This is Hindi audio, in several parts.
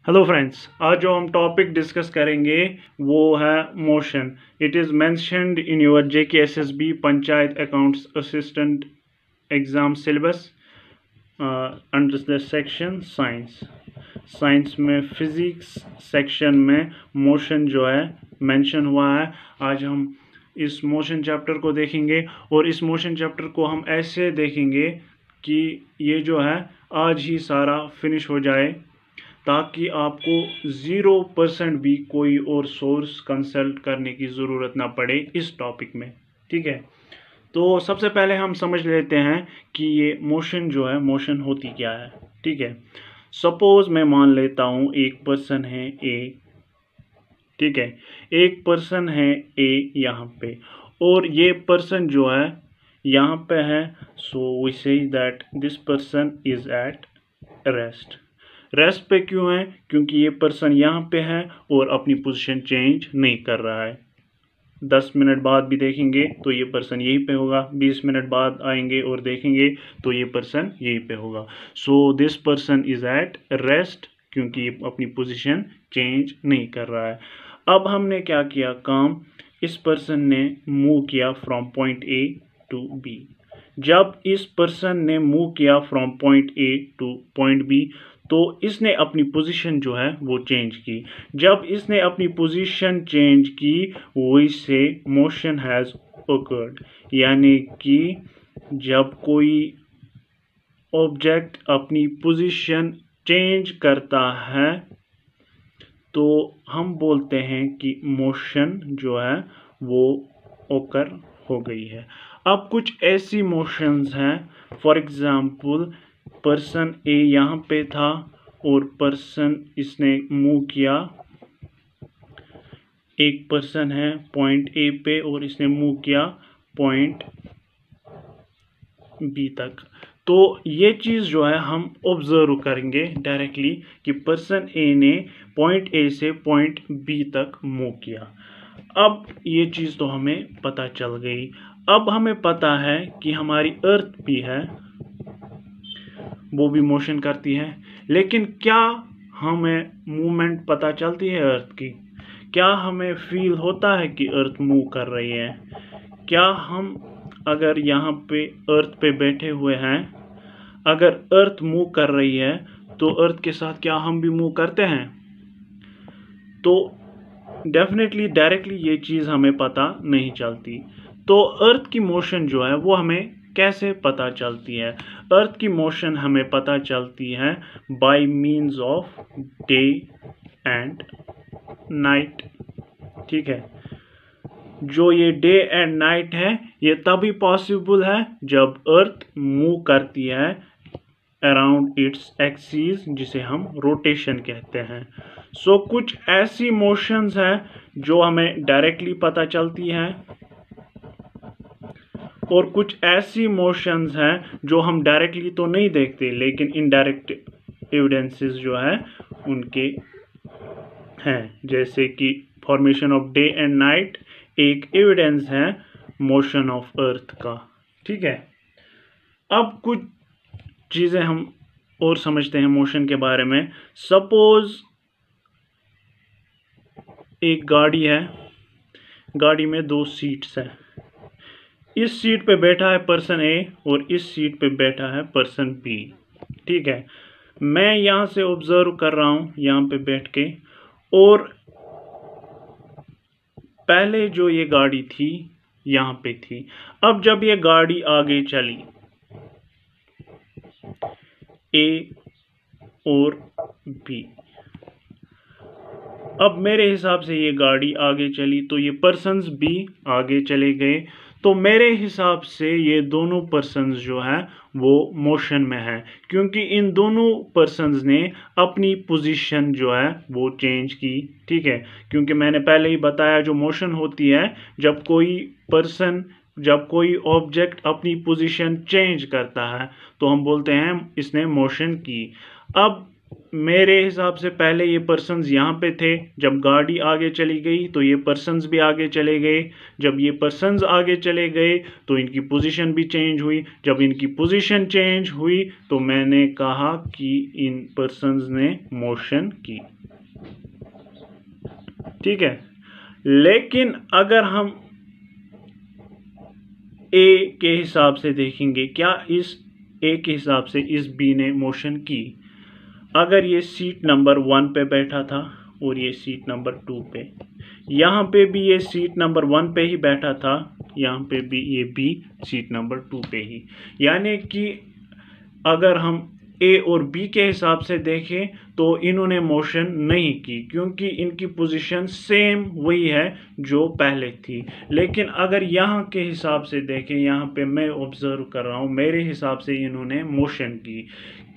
हेलो फ्रेंड्स, आज जो हम टॉपिक डिस्कस करेंगे वो है motion. It is mentioned in your JKSSB panchayat accounts assistant exam syllabus under the section science. Science में फिज़िक्स सेक्शन में मोशन जो है मेंशन हुआ है। आज हम इस मोशन चैप्टर को देखेंगे और इस मोशन चैप्टर को हम ऐसे देखेंगे कि ये जो है आज ही सारा फिनिश हो जाए, ताकि आपको 0% भी कोई और सोर्स कंसल्ट करने की ज़रूरत ना पड़े इस टॉपिक में। ठीक है, तो सबसे पहले हम समझ लेते हैं कि ये मोशन जो है मोशन होती क्या है। ठीक है, सपोज मैं मान लेता हूँ एक पर्सन है ए। ठीक है, एक पर्सन है ए यहाँ पे, और ये पर्सन जो है यहाँ पे है। So we say that this person is at rest. Rest पे क्यों है? क्योंकि ये पर्सन यहाँ पे है और अपनी पोजीशन चेंज नहीं कर रहा है। 10 मिनट बाद भी देखेंगे तो ये पर्सन यहीं पे होगा, 20 मिनट बाद आएंगे और देखेंगे तो ये पर्सन यहीं पे होगा। So this person is at rest, क्योंकि ये अपनी पोजीशन चेंज नहीं कर रहा है। अब हमने क्या किया काम, इस पर्सन ने मूव किया from point A to B. जब इस पर्सन ने मूव किया from point A to point B, तो इसने अपनी पोजीशन जो है वो चेंज की। जब इसने अपनी पोजीशन चेंज की, वही से मोशन हैज़ ओकर्ड, यानी कि जब कोई ऑब्जेक्ट अपनी पोजीशन चेंज करता है तो हम बोलते हैं कि मोशन जो है वो ओकर हो गई है। अब कुछ ऐसी मोशंस हैं, फॉर एग्जांपल पर्सन ए यहाँ पे था और पर्सन इसने मूव किया। एक पर्सन है पॉइंट ए पे और इसने मूव किया पॉइंट बी तक। तो ये चीज़ जो है हम ऑब्जर्व करेंगे डायरेक्टली कि पर्सन ए ने पॉइंट ए से पॉइंट बी तक मूव किया। अब ये चीज़ तो हमें पता चल गई। अब हमें पता है कि हमारी अर्थ भी है, वो भी मोशन करती है। लेकिन क्या हमें मूवमेंट पता चलती है अर्थ की? क्या हमें फील होता है कि अर्थ मूव कर रही है? क्या हम अगर यहाँ पे अर्थ पे बैठे हुए हैं, अगर अर्थ मूव कर रही है तो अर्थ के साथ क्या हम भी मूव करते हैं? तो डेफिनेटली डायरेक्टली ये चीज़ हमें पता नहीं चलती। तो अर्थ की मोशन जो है वो हमें कैसे पता चलती है? अर्थ की मोशन हमें पता चलती है bye means of day and night. ठीक है, जो ये डे एंड नाइट है ये तभी पॉसिबल है जब अर्थ मूव करती है अराउंड इट्स एक्सिस, जिसे हम रोटेशन कहते हैं। सो कुछ ऐसी मोशंस हैं जो हमें डायरेक्टली पता चलती हैं और कुछ ऐसी मोशंस हैं जो हम डायरेक्टली तो नहीं देखते, लेकिन इनडायरेक्ट एविडेंसेस जो है उनके हैं। जैसे कि formation of day and night एक एविडेंस है मोशन ऑफ अर्थ का। ठीक है, अब कुछ चीज़ें हम और समझते हैं मोशन के बारे में। सपोज एक गाड़ी है, गाड़ी में 2 सीट्स हैं। इस सीट पे बैठा है पर्सन ए और इस सीट पे बैठा है पर्सन बी। ठीक है, मैं यहाँ से ऑब्जर्व कर रहा हूँ यहाँ पे बैठ के, और पहले जो ये गाड़ी थी यहाँ पे थी। अब जब ये गाड़ी आगे चली, ए और बी, अब मेरे हिसाब से ये गाड़ी आगे चली तो ये पर्सन्स भी आगे चले गए। तो मेरे हिसाब से ये दोनों पर्सन्स जो हैं वो मोशन में हैं, क्योंकि इन दोनों पर्सन्स ने अपनी पोजीशन जो है वो चेंज की। ठीक है, क्योंकि मैंने पहले ही बताया जो मोशन होती है जब कोई पर्सन, जब कोई ऑब्जेक्ट अपनी पोजीशन चेंज करता है तो हम बोलते हैं इसने मोशन की। अब मेरे हिसाब से पहले ये पर्सन्स यहाँ पे थे, जब गाड़ी आगे चली गई तो ये पर्सन्स भी आगे चले गए, जब ये पर्सन्स आगे चले गए तो इनकी पोजीशन भी चेंज हुई, जब इनकी पोजीशन चेंज हुई तो मैंने कहा कि इन पर्सन्स ने मोशन की। ठीक है, लेकिन अगर हम ए के हिसाब से देखेंगे, क्या इस ए के हिसाब से इस बी ने मोशन की? अगर ये सीट नंबर 1 पे बैठा था और ये सीट नंबर 2 पे, यहाँ पे भी ये सीट नंबर 1 पे ही बैठा था, यहाँ पे भी ये बी सीट नंबर 2 पे ही, यानी कि अगर हम ए और बी के हिसाब से देखें तो इन्होंने मोशन नहीं की, क्योंकि इनकी पोजीशन सेम वही है जो पहले थी। लेकिन अगर यहाँ के हिसाब से देखें, यहाँ पे मैं ऑब्जर्व कर रहा हूँ, मेरे हिसाब से इन्होंने मोशन की,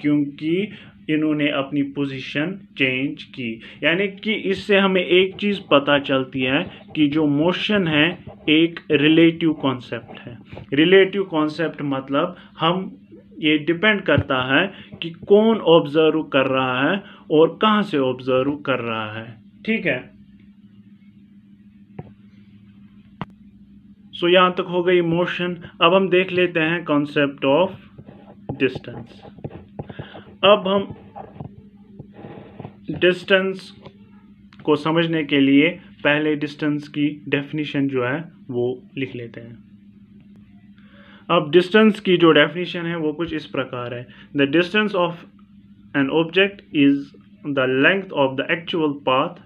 क्योंकि इन्होंने अपनी पोजीशन चेंज की। यानी कि इससे हमें एक चीज़ पता चलती है कि जो मोशन है एक रिलेटिव कॉन्सेप्ट है। रिलेटिव कॉन्सेप्ट मतलब हम ये डिपेंड करता है कि कौन ऑब्जर्व कर रहा है और कहाँ से ऑब्जर्व कर रहा है। ठीक है, सो यहाँ तक हो गई मोशन। अब हम देख लेते हैं कॉन्सेप्ट ऑफ डिस्टेंस। अब हम डिस्टेंस को समझने के लिए पहले डिस्टेंस की डेफिनेशन जो है वो लिख लेते हैं। अब डिस्टेंस की जो डेफिनेशन है वो कुछ इस प्रकार है: the distance of an object is the length of the actual path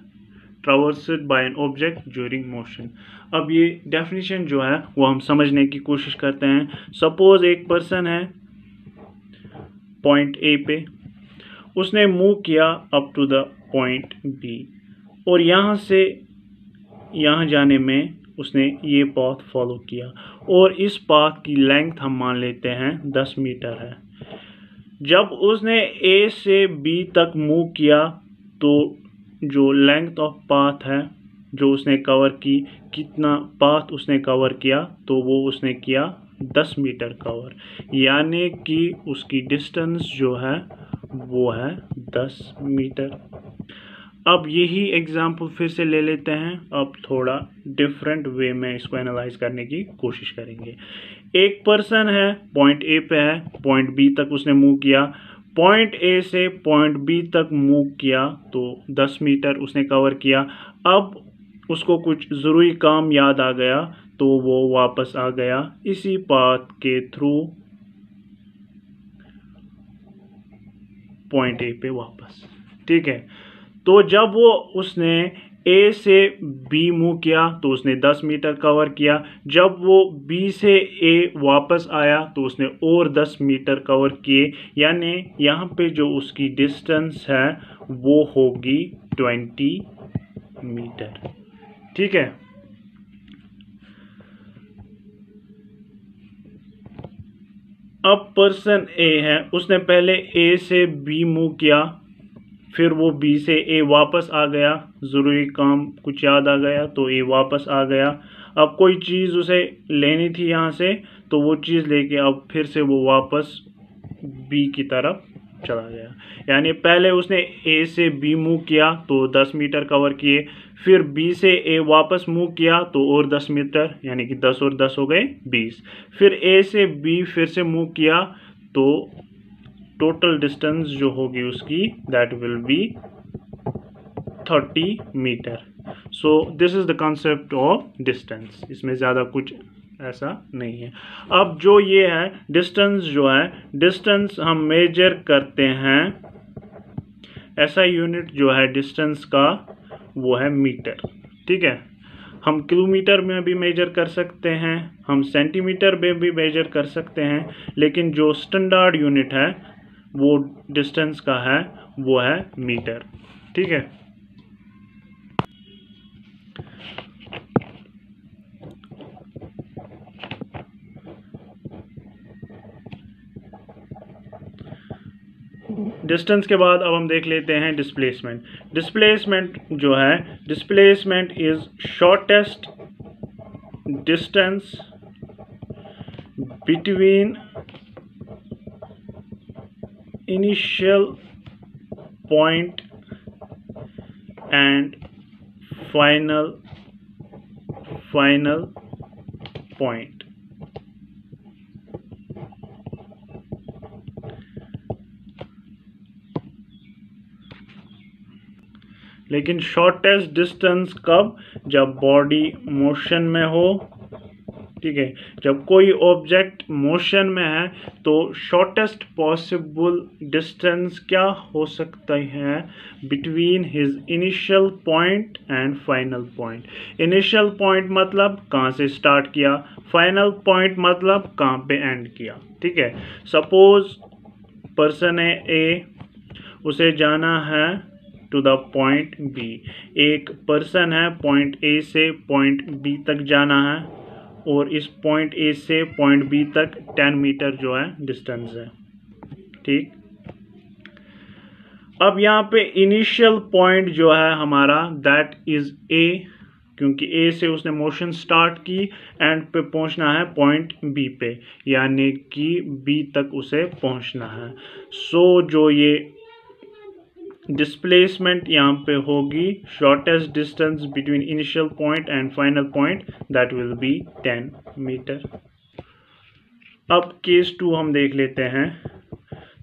traversed by an object during motion. अब ये डेफिनेशन जो है वो हम समझने की कोशिश करते हैं। सपोज एक पर्सन है पॉइंट ए पे, उसने मूव किया up to the point B, और यहाँ से यहाँ जाने में उसने ये पाथ फॉलो किया, और इस पाथ की लेंथ हम मान लेते हैं 10 मीटर है। जब उसने ए से बी तक मूव किया तो जो लेंथ ऑफ पाथ है जो उसने कवर की, कितना पाथ उसने कवर किया, तो वो उसने किया 10 मीटर कवर, यानी कि उसकी डिस्टेंस जो है वो है 10 मीटर। अब यही एग्जाम्पल फिर से ले लेते हैं, अब थोड़ा डिफरेंट वे में इसको एनालाइज करने की कोशिश करेंगे। एक पर्सन है पॉइंट ए पे है, पॉइंट बी तक उसने मूव किया, पॉइंट ए से पॉइंट बी तक मूव किया तो 10 मीटर उसने कवर किया। अब उसको कुछ ज़रूरी काम याद आ गया तो वो वापस आ गया इसी पाथ के थ्रू पॉइंट ए पे वापस। ठीक है, तो जब वो उसने ए से बी मूव किया तो उसने 10 मीटर कवर किया, जब वो बी से ए वापस आया तो उसने और 10 मीटर कवर किए, यानी यहाँ पे जो उसकी डिस्टेंस है वो होगी 20 मीटर। ठीक है, अब पर्सन ए है, उसने पहले ए से बी मूव किया, फिर वो बी से ए वापस आ गया, ज़रूरी काम कुछ याद आ गया तो ए वापस आ गया। अब कोई चीज़ उसे लेनी थी यहाँ से, तो वो चीज़ लेके अब फिर से वो वापस बी की तरफ चला गया। यानी पहले उसने ए से बी मूव किया तो 10 मीटर कवर किए, फिर बी से ए वापस मूव किया तो और 10 मीटर, यानी कि 10 और 10 हो गए 20। फिर ए से बी फिर से मूव किया तो टोटल डिस्टेंस जो होगी उसकी that will be 30 metre. So this is the concept of distance, इसमें ज़्यादा कुछ ऐसा नहीं है। अब जो ये है डिस्टेंस, जो है डिस्टेंस हम मेजर करते हैं, ऐसा यूनिट जो है डिस्टेंस का वो है मीटर। ठीक है, हम किलोमीटर में भी मेजर कर सकते हैं, हम सेंटीमीटर में भी मेजर कर सकते हैं, लेकिन जो स्टैंडर्ड यूनिट है वो डिस्टेंस का है वो है मीटर। ठीक है, डिस्टेंस के बाद अब हम देख लेते हैं डिस्प्लेसमेंट। डिस्प्लेसमेंट जो है, displacement is shortest distance between initial point and final point. लेकिन शॉर्टेस्ट डिस्टेंस कब? जब बॉडी मोशन में हो, ठीक है। जब कोई ऑब्जेक्ट मोशन में है तो शॉर्टेस्ट पॉसिबल डिस्टेंस क्या हो सकता है? Between his initial point and final point. Initial point मतलब कहाँ से स्टार्ट किया, फाइनल पॉइंट मतलब कहाँ पे एंड किया, ठीक है। सपोज पर्सन है ए, उसे जाना है टू द पॉइंट बी। एक पर्सन है, पॉइंट ए से पॉइंट बी तक जाना है और इस पॉइंट ए से पॉइंट बी तक 10 मीटर जो है डिस्टेंस है, ठीक। अब यहाँ पे इनिशियल पॉइंट जो है हमारा दैट इज ए, क्योंकि ए से उसने मोशन स्टार्ट की, एंड पे पहुंचना है पॉइंट बी पे, यानी कि बी तक उसे पहुंचना है। सो जो ये डिस्प्लेसमेंट यहाँ पे होगी, shortest distance between initial point and final point, that will be 10 metre. अब केस 2 हम देख लेते हैं।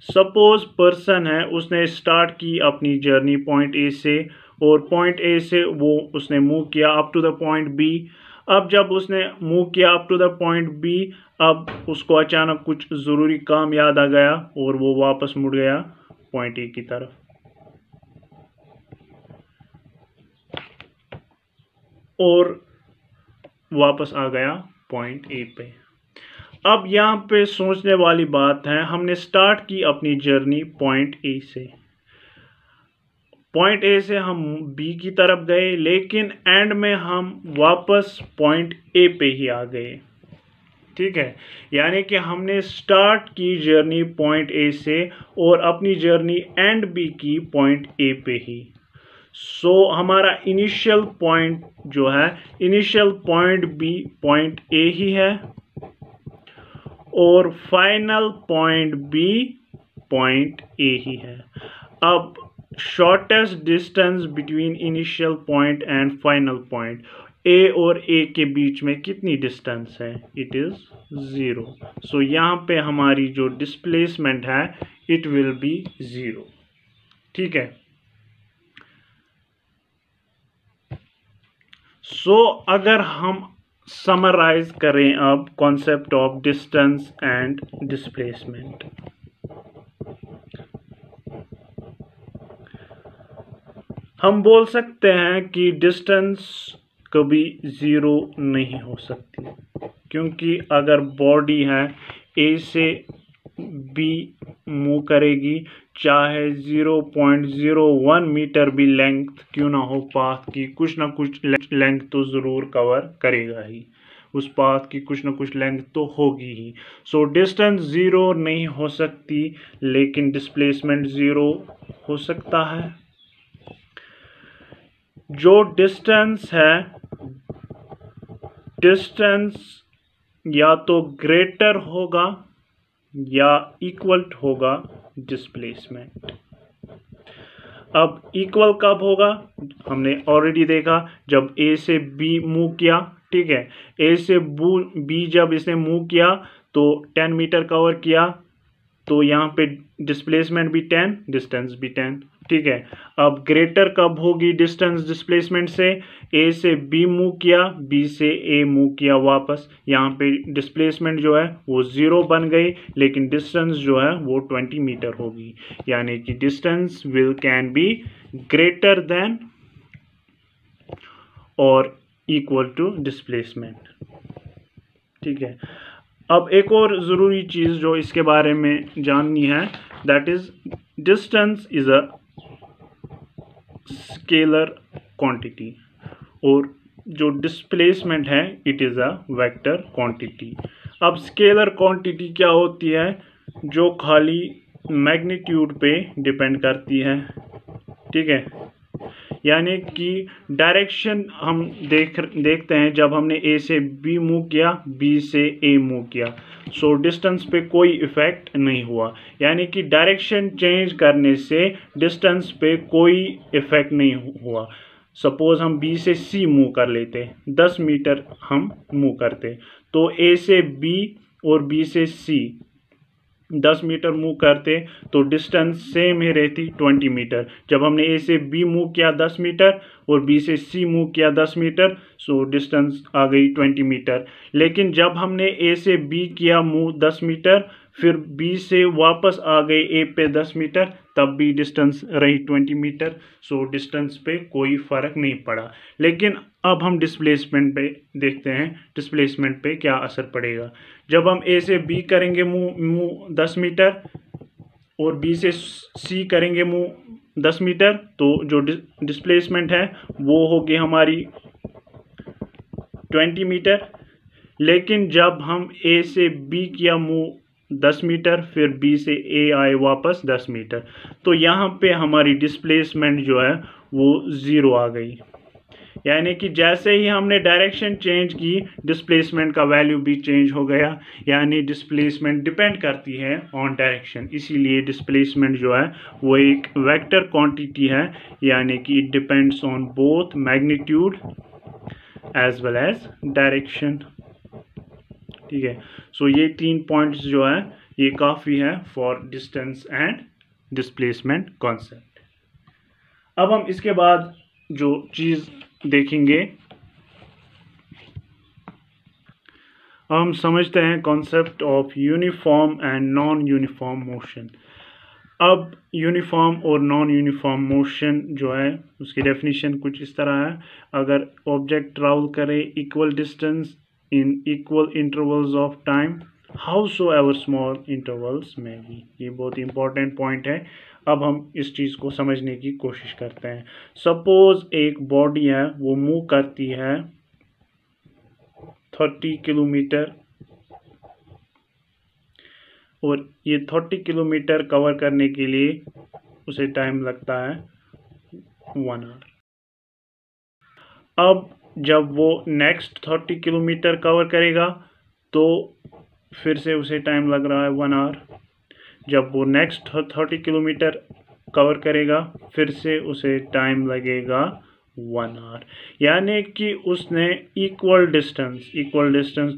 सपोज पर्सन है, उसने स्टार्ट की अपनी जर्नी पॉइंट ए से, और पॉइंट ए से वो उसने मूव किया up to the point B. अब जब उसने मूव किया up to the point B, अब उसको अचानक कुछ ज़रूरी काम याद आ गया और वो वापस मुड़ गया पॉइंट ए की तरफ। और वापस आ गया पॉइंट ए पे। अब यहाँ पे सोचने वाली बात है, हमने स्टार्ट की अपनी जर्नी पॉइंट ए से, पॉइंट ए से हम बी की तरफ गए, लेकिन एंड में हम वापस पॉइंट ए पे ही आ गए, ठीक है। यानी कि हमने स्टार्ट की जर्नी पॉइंट ए से और अपनी जर्नी एंड भी की पॉइंट ए पे ही। सो हमारा इनिशियल पॉइंट जो है, इनिशियल पॉइंट भी पॉइंट ए ही है और फाइनल पॉइंट भी पॉइंट ए ही है। अब shortest distance between initial point and final point, A और ए के बीच में कितनी डिस्टेंस है? It is 0। सो यहाँ पे हमारी जो डिस्प्लेसमेंट है इट विल बी 0, ठीक है। सो अगर हम समराइज करें अब concept of distance and displacement, हम बोल सकते हैं कि डिस्टेंस कभी 0 नहीं हो सकती, क्योंकि अगर बॉडी है ए से बी मूव करेगी, चाहे 0.01 मीटर भी लेंथ क्यों ना हो पाथ की, कुछ ना कुछ लेंथ तो ज़रूर कवर करेगा ही, उस पाथ की कुछ ना कुछ लेंथ तो होगी ही। सो डिस्टेंस 0 नहीं हो सकती, लेकिन डिस्प्लेसमेंट 0 हो सकता है। जो डिस्टेंस है, डिस्टेंस या तो ग्रेटर होगा या इक्वल होगा डिस्प्लेसमेंट। अब इक्वल कब होगा? हमने ऑलरेडी देखा, जब ए से बी मूव किया, ठीक है। ए से बी जब इसने मूव किया तो 10 मीटर कवर किया, तो यहाँ पे डिस्प्लेसमेंट भी 10, डिस्टेंस भी 10, ठीक है। अब ग्रेटर कब होगी डिस्टेंस डिस्प्लेसमेंट से? ए से बी मूव किया, बी से ए मूव किया वापस, यहाँ पे डिस्प्लेसमेंट जो है वो 0 बन गई, लेकिन डिस्टेंस जो है वो 20 मीटर होगी, यानी कि distance can be greater than और इक्वल टू डिस्प्लेसमेंट, ठीक है। अब एक और ज़रूरी चीज़ जो इसके बारे में जाननी है, that is distance is a scalar quantity और जो डिस्प्लेसमेंट है it is a vector quantity. अब स्केलर क्वांटिटी क्या होती है? जो खाली मैग्नीट्यूड पे डिपेंड करती है, ठीक है। यानी कि डायरेक्शन हम देखते हैं, जब हमने ए से बी मूव किया, बी से ए मूव किया, सो डिस्टेंस पे कोई इफ़ेक्ट नहीं हुआ, यानी कि डायरेक्शन चेंज करने से डिस्टेंस पे कोई इफ़ेक्ट नहीं हुआ। सपोज़ हम बी से सी मूव कर लेते, 10 मीटर हम मूव करते, तो ए से बी और बी से सी 10 मीटर मूव करते तो डिस्टेंस सेम ही रहती 20 मीटर। जब हमने ए से बी मूव किया 10 मीटर और बी से सी मूव किया 10 मीटर, सो डिस्टेंस आ गई 20 मीटर। लेकिन जब हमने ए से बी किया मूव 10 मीटर, फिर बी से वापस आ गए ए पे 10 मीटर, तब भी डिस्टेंस रही 20 मीटर। सो डिस्टेंस पे कोई फ़र्क नहीं पड़ा। लेकिन अब हम डिस्प्लेसमेंट पे देखते हैं, डिस्प्लेसमेंट पे क्या असर पड़ेगा। जब हम ए से बी करेंगे मूव 10 मीटर और बी से सी करेंगे मूव 10 मीटर, तो जो डिस्प्लेसमेंट है वो होगी हमारी 20 मीटर। लेकिन जब हम ए से बी किया मूव 10 मीटर, फिर बी से ए आए वापस 10 मीटर, तो यहाँ पे हमारी डिस्प्लेसमेंट जो है वो ज़ीरो आ गई। यानी कि जैसे ही हमने डायरेक्शन चेंज की, डिस्प्लेसमेंट का वैल्यू भी चेंज हो गया। यानी डिस्प्लेसमेंट डिपेंड करती है ऑन डायरेक्शन, इसीलिए डिस्प्लेसमेंट जो है वो एक वेक्टर क्वांटिटी है, यानी कि it depends on both magnitude as well as direction. ठीक है, सो ये 3 पॉइंट्स जो है ये काफ़ी है for distance and displacement concept. अब हम इसके बाद जो चीज़ देखेंगे, हम समझते हैं concept of uniform and non uniform motion. अब यूनिफॉर्म और नॉन यूनिफॉर्म मोशन जो है उसकी डेफिनेशन कुछ इस तरह है। अगर ऑब्जेक्ट ट्रैवल करे equal distance in equal intervals of time, howsoever small intervals में भी, ये बहुत इंपॉर्टेंट पॉइंट है। अब हम इस चीज़ को समझने की कोशिश करते हैं। सपोज एक बॉडी है वो मूव करती है 30 किलोमीटर, और ये 30 किलोमीटर कवर करने के लिए उसे टाइम लगता है 1 आवर। अब जब वो नेक्स्ट 30 किलोमीटर कवर करेगा तो फिर से उसे टाइम लग रहा है 1 आवर। जब वो नेक्स्ट 30 किलोमीटर कवर करेगा फिर से उसे टाइम लगेगा 1 आवर। यानी कि उसने equal distance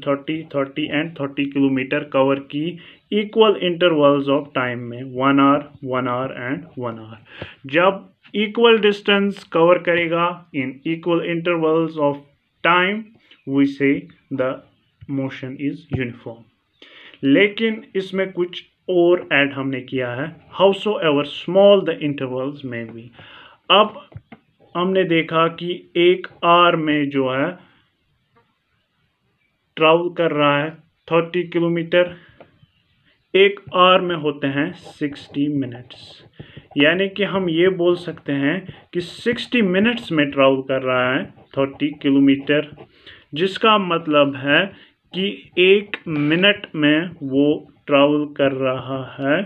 30 and 30 kilometre cover की इक्वल इंटरवल्स ऑफ टाइम में, 1 आवर, 1 आवर एंड 1 आवर। जब इक्वल डिस्टेंस कवर करेगा in equal intervals of time, we say the motion is uniform. लेकिन इसमें कुछ और ऐड हमने किया है, हाउसोएवर स्मॉल द इंटरवल्स में भी। अब हमने देखा कि एक आवर में जो है ट्रैवल कर रहा है 30 किलोमीटर, एक आवर में होते हैं 60 मिनट्स। यानी कि हम ये बोल सकते हैं कि 60 मिनट्स में ट्रैवल कर रहा है 30 किलोमीटर, जिसका मतलब है कि 1 मिनट में वो ट्रैवल कर रहा है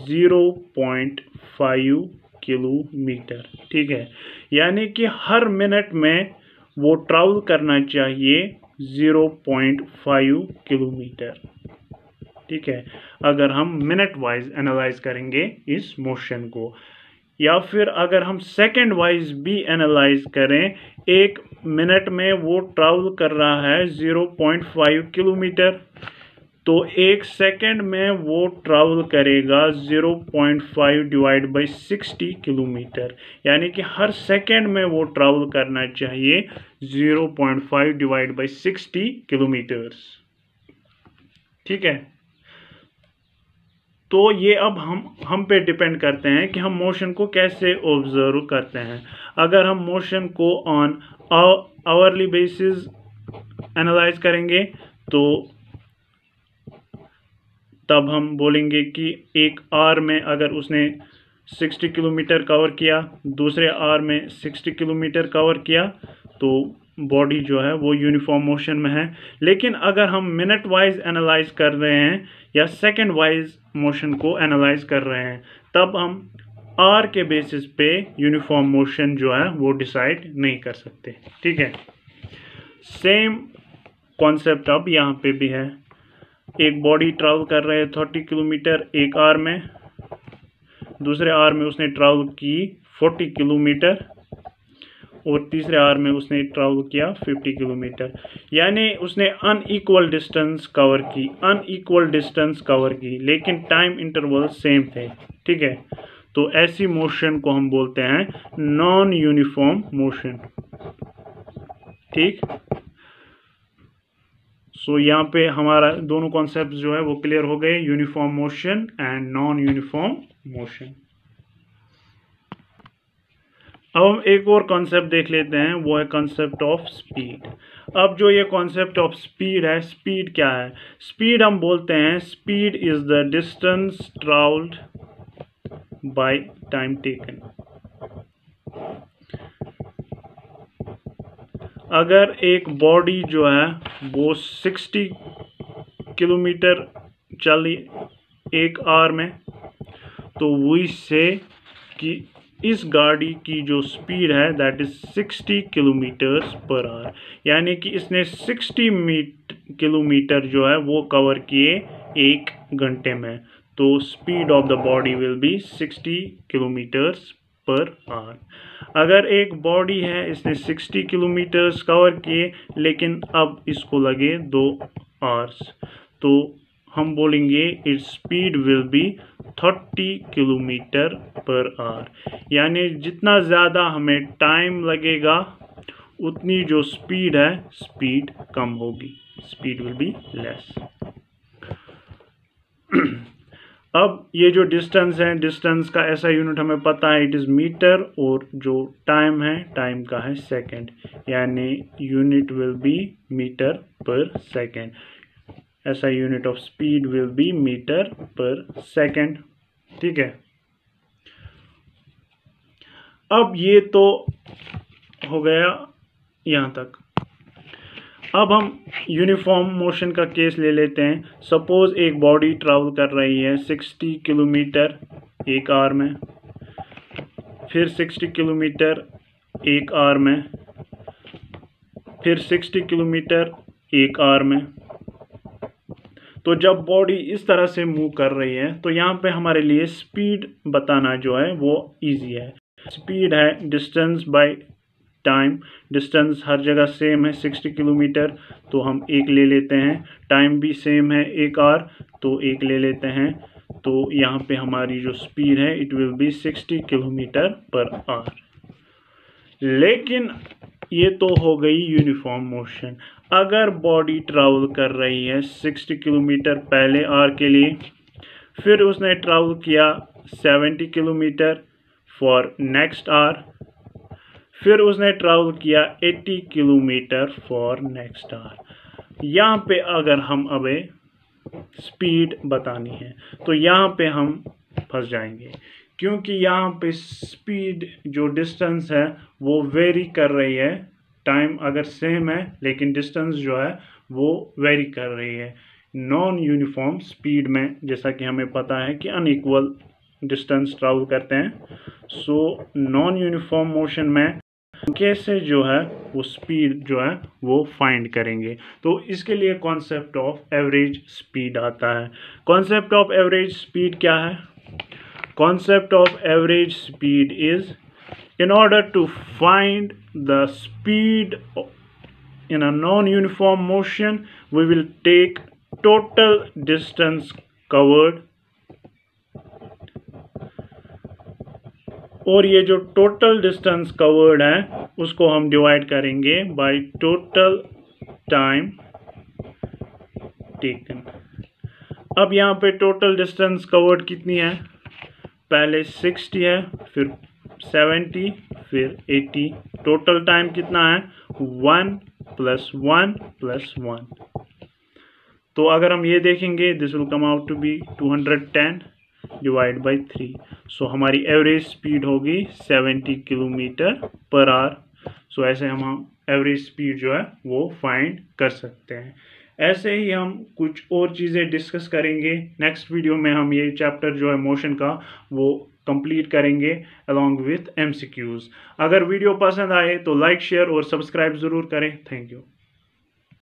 0.5 किलोमीटर। ठीक है, यानी कि हर मिनट में वो ट्रैवल करना चाहिए 0.5 किलोमीटर। ठीक है, अगर हम मिनट वाइज एनालाइज करेंगे इस मोशन को, या फिर अगर हम सेकंड वाइज भी एनालाइज करें, 1 मिनट में वो ट्रैवल कर रहा है 0.5 किलोमीटर, तो 1 सेकंड में वो ट्रैवल करेगा 0.5 डिवाइड बाई 60 किलोमीटर। यानी कि हर सेकंड में वो ट्रैवल करना चाहिए 0.5 डिवाइड बाई 60 किलोमीटर्स। ठीक है, तो ये अब हम पे डिपेंड करते हैं कि हम मोशन को कैसे ऑब्जर्व करते हैं। अगर हम मोशन को ऑन आवरली बेसिस एनालाइज करेंगे तो तब हम बोलेंगे कि एक आवर में अगर उसने 60 किलोमीटर कवर किया, दूसरे आवर में 60 किलोमीटर कवर किया, तो बॉडी जो है वो यूनिफॉर्म मोशन में है। लेकिन अगर हम मिनट वाइज एनालाइज कर रहे हैं या सेकंड वाइज मोशन को एनालाइज कर रहे हैं, तब हम आर के बेसिस पे यूनिफॉर्म मोशन जो है वो डिसाइड नहीं कर सकते। ठीक है, सेम कॉन्सेप्ट अब यहाँ पे भी है। एक बॉडी ट्रैवल कर रहे हैं 30 किलोमीटर एक आवर में, दूसरे आवर में उसने ट्रैवल की 40 किलोमीटर और तीसरे आवर में उसने ट्रैवल किया 50 किलोमीटर, यानी उसने अनइक्वल डिस्टेंस कवर की लेकिन टाइम इंटरवल सेम थे। ठीक है, तो ऐसी मोशन को हम बोलते हैं नॉन यूनिफॉर्म मोशन। ठीक, सो यहाँ पे हमारा दोनों कॉन्सेप्ट जो है वो क्लियर हो गए, uniform motion and non uniform motion. अब हम एक और कॉन्सेप्ट देख लेते हैं, वो है कॉन्सेप्ट ऑफ स्पीड। अब जो ये कॉन्सेप्ट ऑफ स्पीड है, स्पीड क्या है? स्पीड हम बोलते हैं speed is the distance travelled by time taken. अगर एक बॉडी जो है वो 60 किलोमीटर चली एक आवर में, तो वी से कि इस गाड़ी की जो स्पीड है that is 60 kilometres per hour, यानी कि इसने 60 किलोमीटर जो है वो कवर किए एक घंटे में, तो speed of the body will be 60 kilometres per hour. अगर एक बॉडी है इसने 60 किलोमीटर्स कवर किए लेकिन अब इसको लगे 2 आवर्स, तो हम बोलेंगे its speed will be 30 kilometre per hour, यानी जितना ज़्यादा हमें टाइम लगेगा उतनी जो स्पीड है स्पीड कम होगी, स्पीड विल बी लेस। अब ये जो डिस्टेंस है, डिस्टेंस का ऐसा यूनिट हमें पता है, इट इज़ मीटर, और जो टाइम है टाइम का है सेकंड, यानी unit will be metre per second. ऐसा unit of speed will be metre per second. ठीक है, अब ये तो हो गया यहाँ तक। अब हम यूनिफॉर्म मोशन का केस ले लेते हैं। सपोज एक बॉडी ट्रैवल कर रही है 60 किलोमीटर एक आवर में, फिर 60 किलोमीटर एक आवर में, फिर 60 किलोमीटर एक आवर में। तो जब बॉडी इस तरह से मूव कर रही है तो यहाँ पे हमारे लिए स्पीड बताना जो है वो इजी है। स्पीड है डिस्टेंस बाय टाइम, डिस्टेंस हर जगह सेम है 60 किलोमीटर, तो हम 1 ले लेते हैं। टाइम भी सेम है 1 आवर, तो 1 ले लेते हैं। तो यहाँ पे हमारी जो स्पीड है it will be 60 kilometre per hour. लेकिन ये तो हो गई यूनिफॉर्म मोशन। अगर बॉडी ट्रैवल कर रही है 60 किलोमीटर पहले आवर के लिए, फिर उसने ट्रैवल किया 70 किलोमीटर फॉर नेक्स्ट आवर, फिर उसने ट्रैवल किया 80 किलोमीटर फॉर नेक्स्ट आवर। यहाँ पे अगर हम अबे स्पीड बतानी है तो यहाँ पे हम फंस जाएंगे, क्योंकि यहाँ पे स्पीड जो डिस्टेंस है वो वेरी कर रही है। टाइम अगर सेम है लेकिन डिस्टेंस जो है वो वेरी कर रही है। नॉन यूनिफॉर्म स्पीड में जैसा कि हमें पता है कि अनइक्वल डिस्टेंस ट्रैवल करते हैं। सो नॉन यूनिफॉर्म मोशन में कैसे जो है वो स्पीड जो है वो फाइंड करेंगे, तो इसके लिए कॉन्सेप्ट ऑफ एवरेज स्पीड आता है। कॉन्सेप्ट ऑफ एवरेज स्पीड क्या है? Concept of average speed is in order to find the speed in a non-uniform motion, we will take total distance covered, और ये जो टोटल डिस्टेंस कवर्ड है उसको हम डिवाइड करेंगे बाय टोटल टाइम टेकन। अब यहाँ पे टोटल डिस्टेंस कवर्ड कितनी है? पहले 60 है, फिर 70, फिर 80। टोटल टाइम कितना है? 1 + 1 + 1। तो अगर हम ये देखेंगे this will come out to be 210 divide by 3। So हमारी एवरेज स्पीड होगी 70 किलोमीटर पर आवर। सो ऐसे हम एवरेज स्पीड जो है वो फाइंड कर सकते हैं। ऐसे ही हम कुछ और चीज़ें डिस्कस करेंगे नेक्स्ट वीडियो में। हम ये चैप्टर जो है मोशन का वो कंप्लीट करेंगे अलॉन्ग विथ MCQs। अगर वीडियो पसंद आए तो लाइक, शेयर और सब्सक्राइब ज़रूर करें। Thank you.